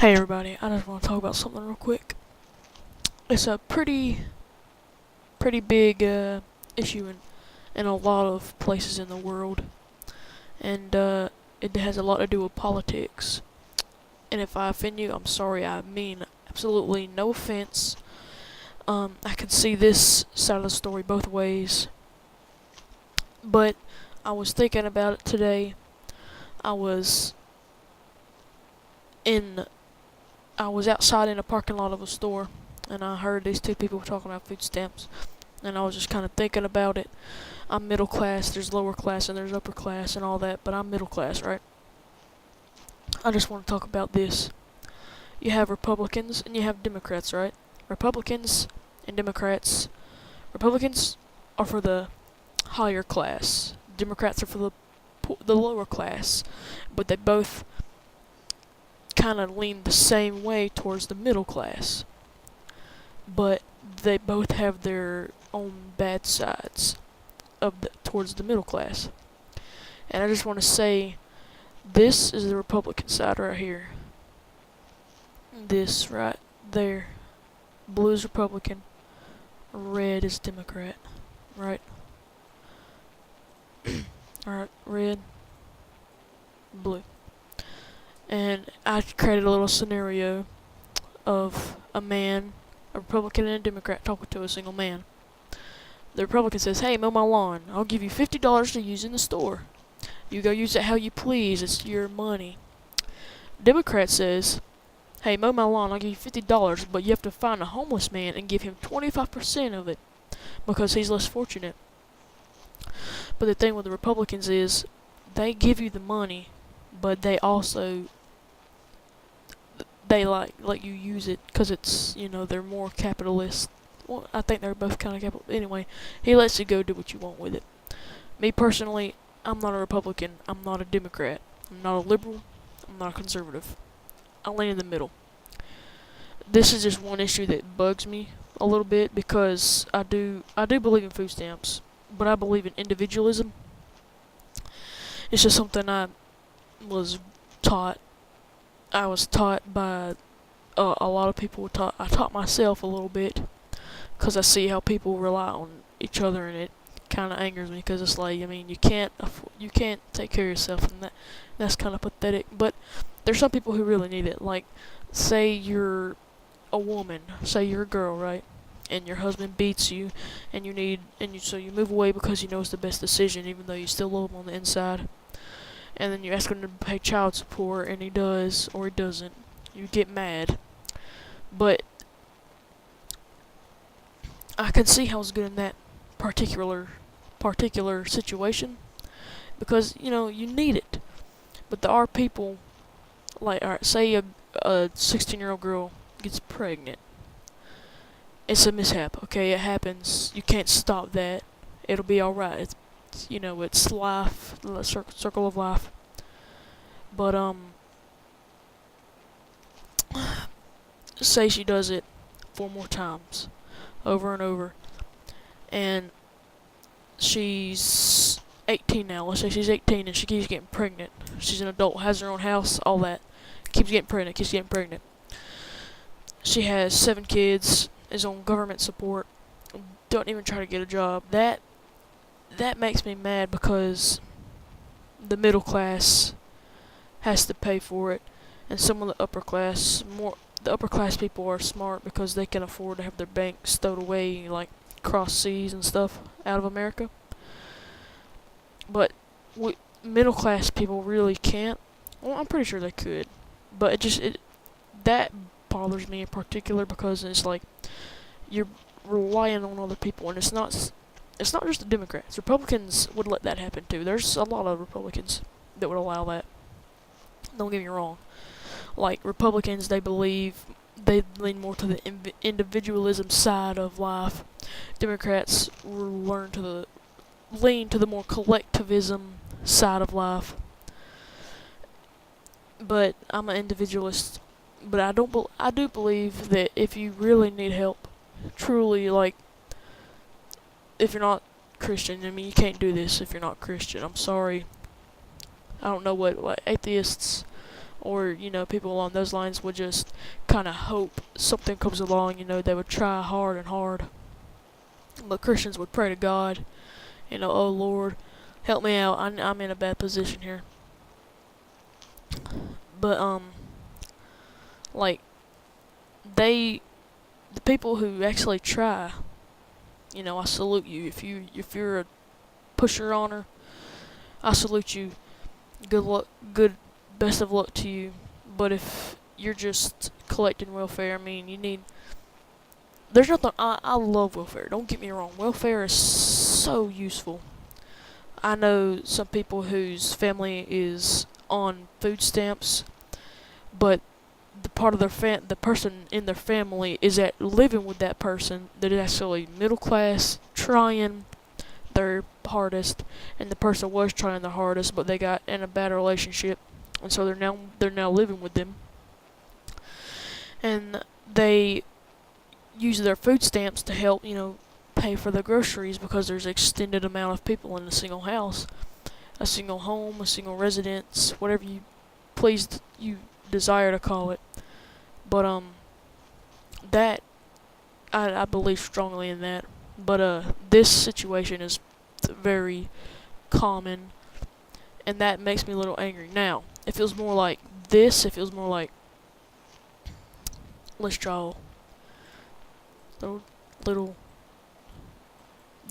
Hey everybody, I just want to talk about something real quick. It's a pretty big issue in a lot of places in the world, and it has a lot to do with politics. And if I offend you, I'm sorry. I mean absolutely no offense. I can see this side of the story both ways, but I was thinking about it today. I was in I was outside in a parking lot of a store, and I heard these two people talking about food stamps, and I was just kind of thinking about it. I'm middle class, there's lower class, and there's upper class, and all that, but I'm middle class, right? I just want to talk about this. You have Republicans, and you have Democrats, right? Republicans and Democrats. Republicans are for the higher class. Democrats are for the lower class, but they both kind of lean the same way towards the middle class, but they both have their own bad sides towards the middle class. And I just want to say, this is the Republican side right here. This right there, blue is Republican, red is Democrat, right? Alright, red, blue. And I created a little scenario of a man, a Republican and a Democrat, talking to a single man. The Republican says, "Hey, mow my lawn. I'll give you $50 to use in the store. You go use it how you please. It's your money." Democrat says, "Hey, mow my lawn. I'll give you $50, but you have to find a homeless man and give him 25% of it because he's less fortunate." But the thing with the Republicans is, they give you the money, but they also they let you use it because it's, they're more capitalist. Well, I think they're both kind of capital. Anyway, he lets you go do what you want with it. Me personally, I'm not a Republican. I'm not a Democrat. I'm not a liberal. I'm not a conservative. I lean in the middle. This is just one issue that bugs me a little bit because I do believe in food stamps, but I believe in individualism. It's just something I was taught. I was taught by a lot of people. I taught myself a little bit because I see how people rely on each other, and it kind of angers me because it's like, I mean, you can't take care of yourself, and that's kind of pathetic. But there's some people who really need it. Like, say you're a woman, say you're a girl, right? And your husband beats you, and so you move away because you know it's the best decision, even though you still love him on the inside. And then you ask him to pay child support, and he does, or he doesn't. You get mad. But I can see how it's good in that particular situation, because, you need it. But there are people, like, alright, say a 16-year-old girl gets pregnant. It's a mishap, okay? It happens. You can't stop that. It'll be alright. It's life, the circle of life. But, say she does it 4 more times, over and over, and she's 18 now. Let's say she's 18 and she keeps getting pregnant. She's an adult, has her own house, all that. Keeps getting pregnant. She has 7 kids, is on government support, don't even try to get a job. That makes me mad because the middle class has to pay for it, and some of the upper class people are smart because they can afford to have their bank stowed away, like cross seas and stuff, out of America. But middle class people really can't. Well, I'm pretty sure they could, but that bothers me in particular because it's like you're relying on other people, and it's not just the Democrats. Republicans would let that happen too. There's a lot of Republicans that would allow that. Don't get me wrong. Like, Republicans, they lean more to the individualism side of life. Democrats lean to the more collectivism side of life. But I'm an individualist. But I do believe that if you really need help, truly, like, if you're not Christian, I mean, you can't do this if you're not Christian. I'm sorry. I don't know what atheists or, people along those lines would just kind of hope something comes along, they would try hard and hard. But Christians would pray to God, oh Lord, help me out, I'm in a bad position here. But, like, the people who actually try, I salute you. If you're a pusher on, I salute you. Good luck, best of luck to you. But if you're just collecting welfare, there's nothing, I love welfare, don't get me wrong, welfare is so useful. I know some people whose family is on food stamps, but the part of the person in their family is living with that person that is actually middle class, trying their hardest, and the person was trying their hardest, but they got in a bad relationship, and so they're now living with them, and they use their food stamps to help pay for the groceries because there's an extended amount of people in a single house, a single home, a single residence, whatever you desire to call it. But that I believe strongly in that. But this situation is very common, and that makes me a little angry. Now, it feels more like this. It feels more like, let's draw little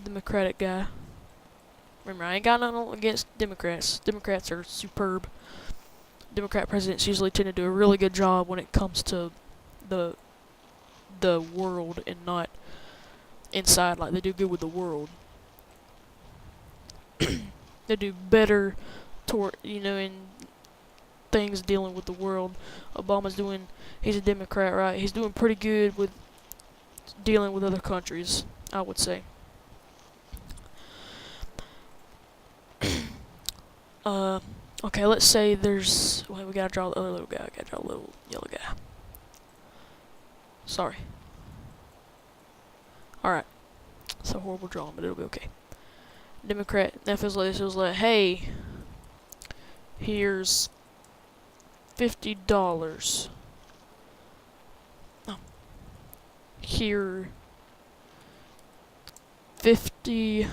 Democratic guy. Remember, I ain't got nothing against Democrats. Democrats are superb. Democrat presidents usually tend to do a really good job when it comes to the world and not inside. Like, they do good with the world. They do better in things dealing with the world. He's a Democrat, right? He's doing pretty good with dealing with other countries, I would say. Okay, let's say we gotta draw the other little guy. I gotta draw a little yellow guy. Sorry. Alright. It's a horrible drawing, but it'll be okay. Democrat, that feels like, hey, here's $50. Oh. Here, $50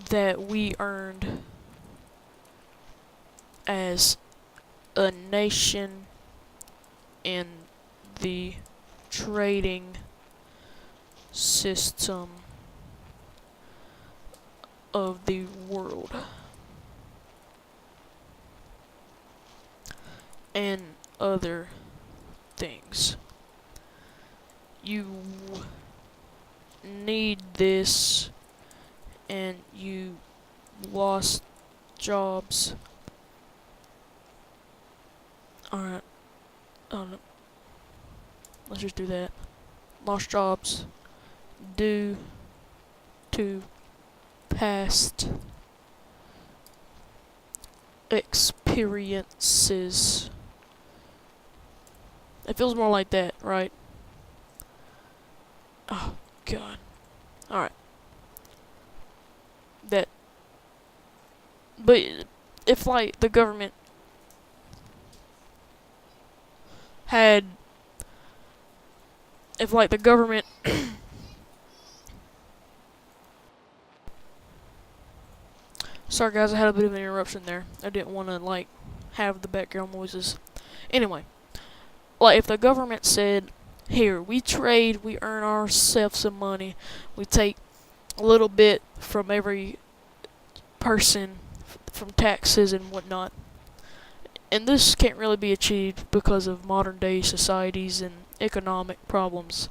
that we earned as a nation in the trading system of the world, and other things. You need this, and you lost jobs. Alright. Let's just do that. Lost jobs due to past experiences. It feels more like that, right? Oh, God. Alright. But if, like, the government had... If, like, the government... Sorry, guys, I had a bit of an interruption there. I didn't want to, like, have the background noises. Anyway. Like, if the government said, here, we trade, we earn ourselves some money, we take a little bit from every person, from taxes and whatnot. And this can't really be achieved because of modern day societies and economic problems.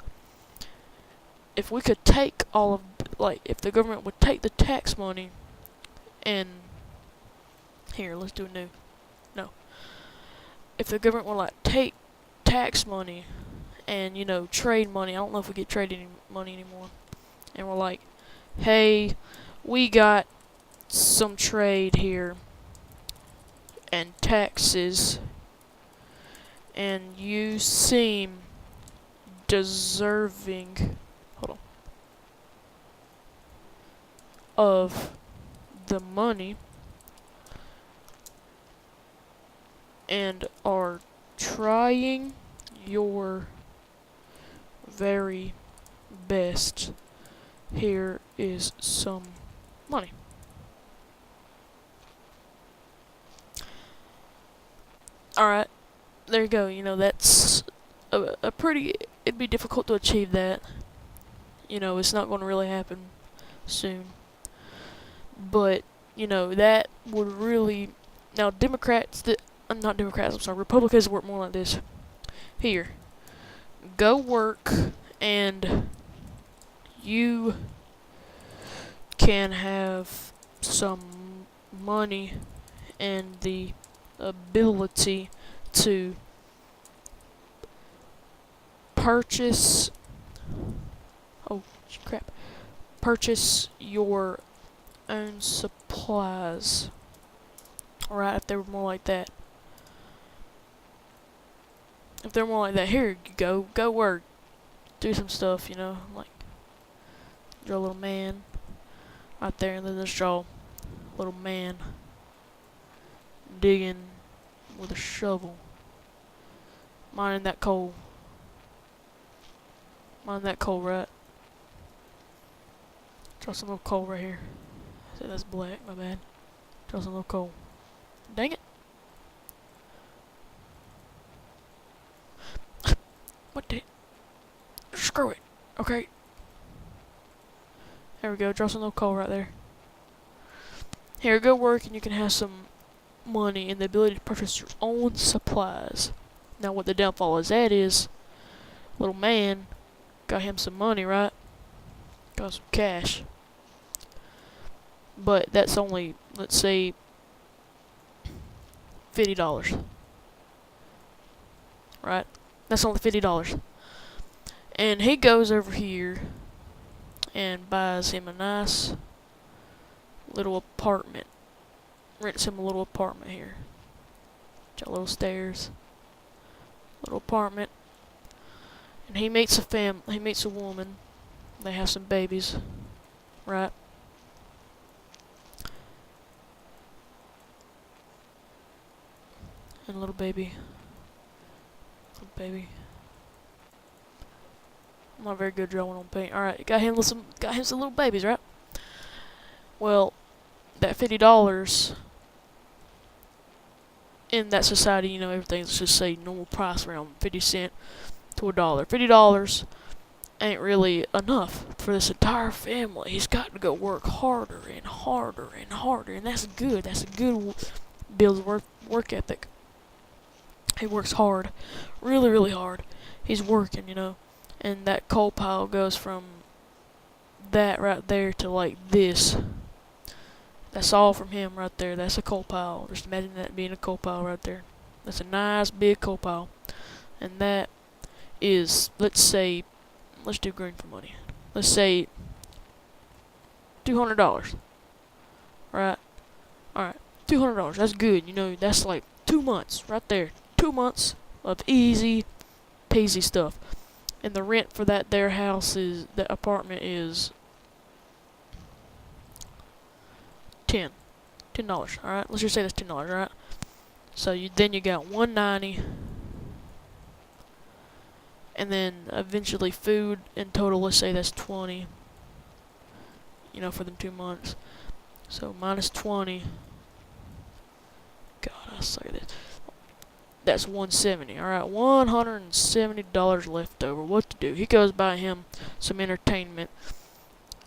If we could take if the government would take the tax money and... Here, let's do a new. No. If the government would, like, take tax money and, trade money. I don't know if we get trading money anymore. And we're like, hey, we got some trade here and taxes, and you seem deserving of the money, and are trying your very best, here is some money. Alright, there you go. You know, that's a pretty... It'd be difficult to achieve that. You know, it's not going to really happen soon. But, you know, that would really... Now, not Democrats, I'm sorry, Republicans work more like this. Here, go work, and you can have some money and the ability to purchase... Oh, crap. Purchase your own supplies. Alright, if they were more like that. If they're more like that, here you go work. Do some stuff, you know, like draw a little man right there, and then just draw a little man digging with a shovel. Mining that coal. Mining that coal, right? Draw some little coal right here. See, that's black, my bad. Draw some little coal. Dang it. What the... Screw it. Okay. There we go. Draw some little coal right there. Here, go work and you can have some money and the ability to purchase your own supplies. Now, what the downfall is little man got him some money, right? Got some cash. But that's only, let's say, $50. Right? That's only $50. And he goes over here and buys him a nice little apartment. Rents him a little apartment here. Got little stairs. Little apartment. And he meets he meets a woman. They have some babies. Right? And a little baby. Little baby. I'm not very good drawing on paint. Alright, got him some little babies, right? Well, that $50 in that society, you know, everything's, let's just say, normal price around 50 cents to $1. $50 ain't really enough for this entire family. He's got to go work harder and harder and harder, and that's good. That's a good builds work ethic. He works hard, really, really hard. He's working, you know, and that coal pile goes from that right there to like this. That's all from him right there. That's a coal pile. Just imagine that being a coal pile right there. That's a nice big coal pile. And that is, let's say, let's do green for money. Let's say $200. Right? Alright. $200. That's good. You know, that's like 2 months right there. 2 months of easy peasy stuff. And the rent for that apartment is $10. Alright, let's just say that's $10, alright? So then you got $190, and then eventually food in total, let's say that's $20, you know, for them 2 months. So minus 20. God, I suck at this. That's $170, alright? $170 left over. What to do? He goes buy him some entertainment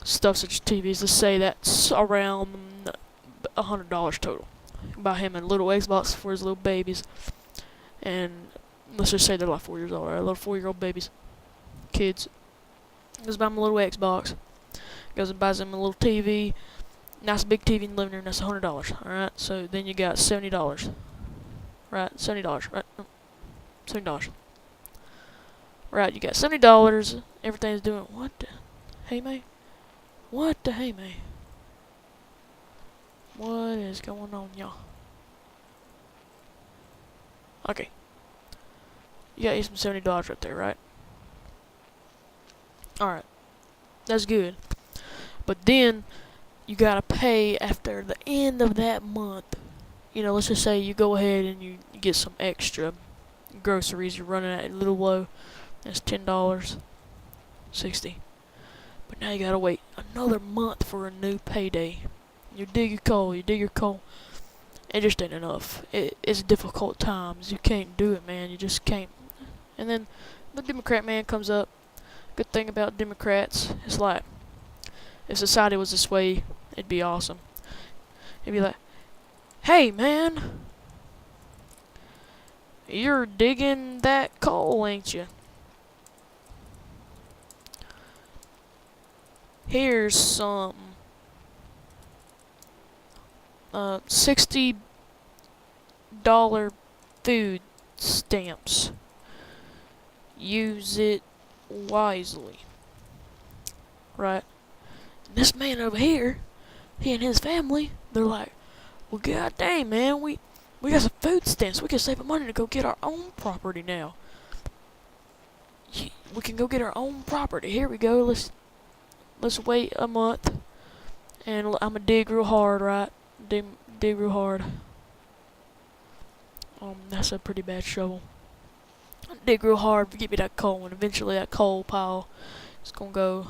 stuff such as TVs. Let's say that's around $100 total. Buy him a little Xbox for his little babies, and let's just say they're like 4 years old, right? Little 4-year-old babies, kids. Goes buy him a little Xbox. Goes and buys him a little TV, nice big TV in the living room. That's $100. All right. So then you got $70. Right, $70. Right, $70. Right, you got $70. Everything's doing what the hey May? What the hey May? What is going on, y'all? Okay. You got you some $70 right there, right? Alright. That's good. But then you gotta pay after the end of that month. let's just say you go ahead and you get some extra groceries. You're running at a little low. That's $10, 60. But now you gotta wait another month for a new payday. You dig your coal. It just ain't enough. It's difficult times. You can't do it, man. You just can't. And then the Democrat man comes up. Good thing about Democrats, it's like, if society was this way, it'd be awesome. It'd be like, hey man, you're digging that coal, ain't you? Here's some $60 food stamps. Use it wisely. Right? And this man over here, he and his family, they're like, well, god dang, man, we got some food stamps. We can save money to go get our own property now. We can go get our own property. Here we go. Let's wait a month, and I'ma dig real hard, right? Dig real hard. That's a pretty bad shovel. Dig real hard to get me that coal, and eventually that coal pile is gonna go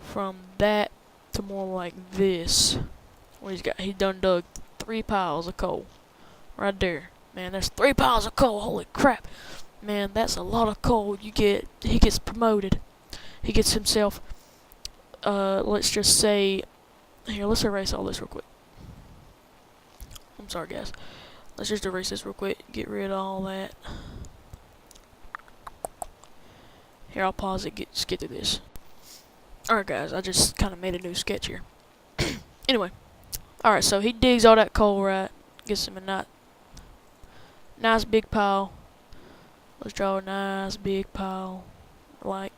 from that to more like this. What he done dug 3 piles of coal. Right there. Man, there's 3 piles of coal, holy crap. Man, that's a lot of coal. He gets promoted. He gets himself, let's just say, here, let's erase all this real quick. I'm sorry guys. Let's just erase this real quick, get rid of all that. Here, I'll pause it, just get through this. Alright guys, I just kind of made a new sketch here. Anyway, alright, so he digs all that coal, right? Gets him a nice big pile. Let's draw a nice big pile, like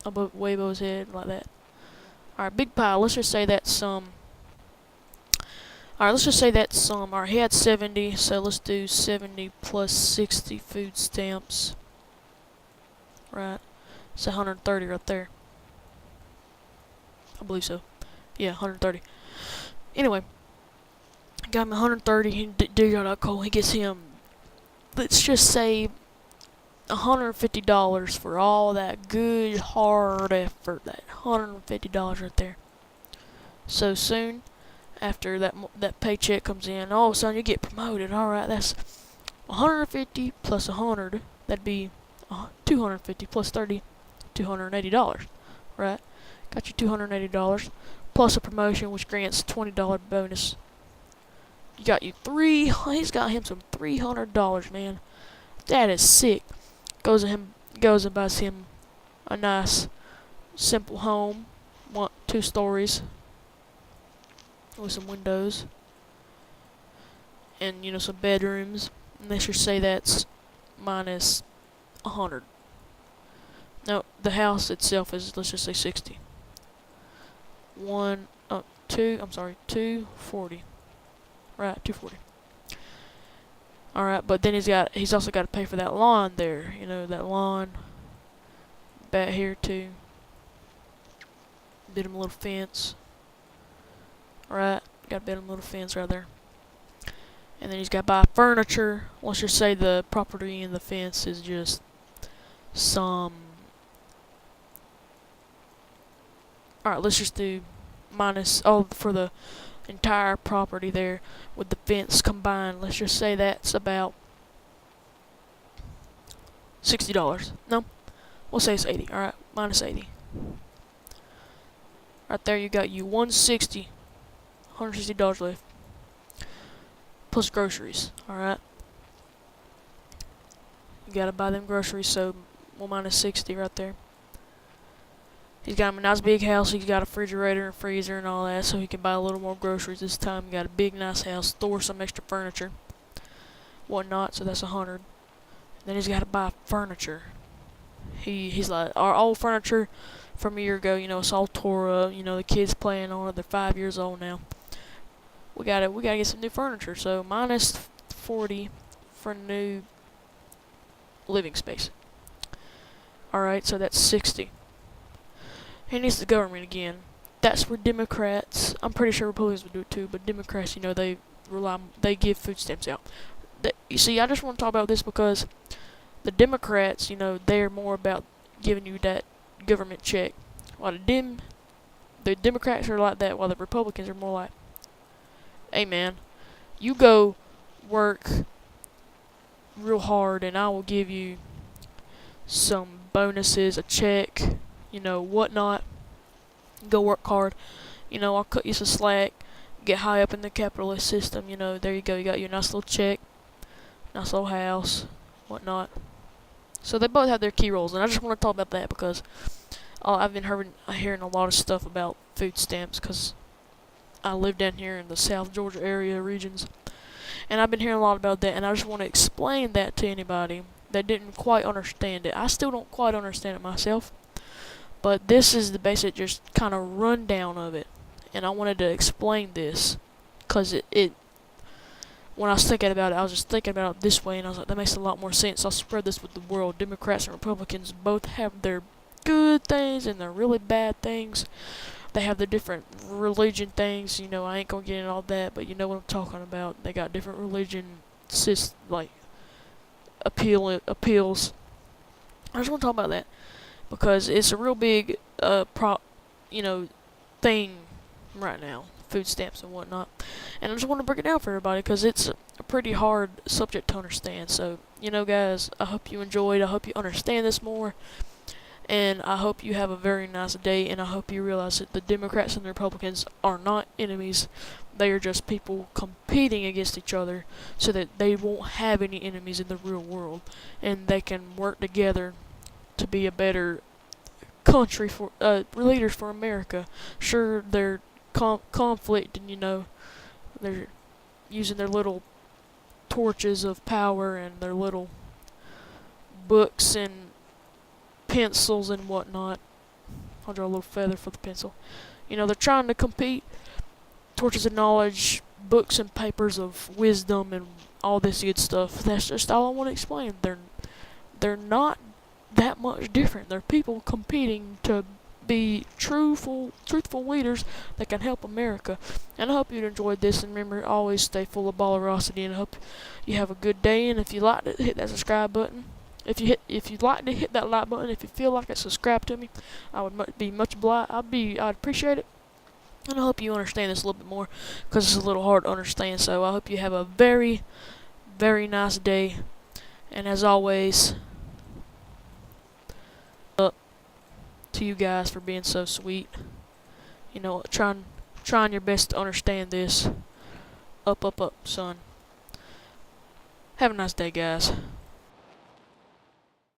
way above his head, like that. Alright, big pile. Let's just say that's some. Alright, he had 70, so let's do 70 plus 60 food stamps. Right, it's 130 right there. I believe so. Yeah, 130. Anyway, got him 130. He digs out that coal. He gets him, let's just say, $150 for all that good hard effort. That $150 right there. So soon after that paycheck comes in, all of a sudden you get promoted. All right, that's 150 plus 100. That'd be 250 plus 30, $280. Right? Got you $280 plus a promotion, which grants $20 bonus. You got you he's got him some $300, man. That is sick. Goes and buys him a nice, simple home, 2 stories, with some windows, and some bedrooms. And let's just say that's minus 100. No, the house itself is, let's just say 60. 240. Right, 240. Alright, but then he's also got to pay for that lawn there. That lawn back here too. Build him a little fence. Alright, got to build him a little fence right there. And then he's got to buy furniture. Let's just say the property and the fence is just some. Alright, let's just do minus, for the entire property there with the fence combined. Let's just say that's about $60. No, we'll say it's 80. Alright, minus 80. Right there you got you $160 left. Plus groceries. Alright. You gotta buy them groceries, so we'll minus 60 right there. He's got him a nice big house. He's got a refrigerator and freezer and all that, so he can buy a little more groceries this time. He got a big, nice house, store some extra furniture, whatnot. So that's 100. Then he's got to buy furniture. He's like, our old furniture from a year ago, it's all tore up. The kids playing on it. They're 5 years old now. We gotta get some new furniture. So minus 40 for new living space. All right, so that's 60. He needs the government again. that's where Democrats, I'm pretty sure Republicans would do it too, but Democrats, they give food stamps out. You see, I just want to talk about this because the Democrats, they're more about giving you that government check, while the Democrats are like that, while the Republicans are more like, hey man, you go work real hard and I will give you some bonuses, a check, whatnot. Go work hard. I'll cut you some slack, get high up in the capitalist system, there you go, you got your nice little check, nice little house, whatnot. So they both have their key roles, and I just want to talk about that because I've been hearing a lot of stuff about food stamps because I live down here in the South Georgia area regions, and I've been hearing a lot about that, and I just want to explain that to anybody that didn't quite understand it. I still don't quite understand it myself, but this is the basic just kind of rundown of it, and I wanted to explain this because when I was thinking about it, I was just thinking about it this way, and I was like, that makes a lot more sense. I'll spread this with the world. Democrats and Republicans both have their good things and their really bad things. They have the different religion things, I ain't gonna get into all that, but you know what I'm talking about. They got different religion appeals. I just want to talk about that because it's a real big thing right now, food stamps and whatnot, and I just want to break it down for everybody because it's a pretty hard subject to understand. So guys, I hope you enjoyed, I hope you understand this more, and I hope you have a very nice day, and I hope you realize that the Democrats and the Republicans are not enemies. They are just people competing against each other so that they won't have any enemies in the real world, and they can work together to be a better country for leaders for America. Sure, they're conflict, and they're using their little torches of power and their little books and pencils and whatnot. I'll draw a little feather for the pencil. They're trying to compete. Torches of knowledge, books and papers of wisdom, and all this good stuff. That's just all I want to explain. They're not that much different. They're people competing to be truthful leaders that can help America. And I hope you enjoyed this, and remember, always stay full of ballerosity, and I hope you have a good day. And if you like it, hit that subscribe button. If you'd like to hit that like button, if you feel like it, subscribe to me. I would be much obliged. I'd appreciate it. And I hope you understand this a little bit more because it's a little hard to understand. So I hope you have a very, very nice day. And as always, up to you guys for being so sweet. Trying your best to understand this. Up, son. Have a nice day, guys.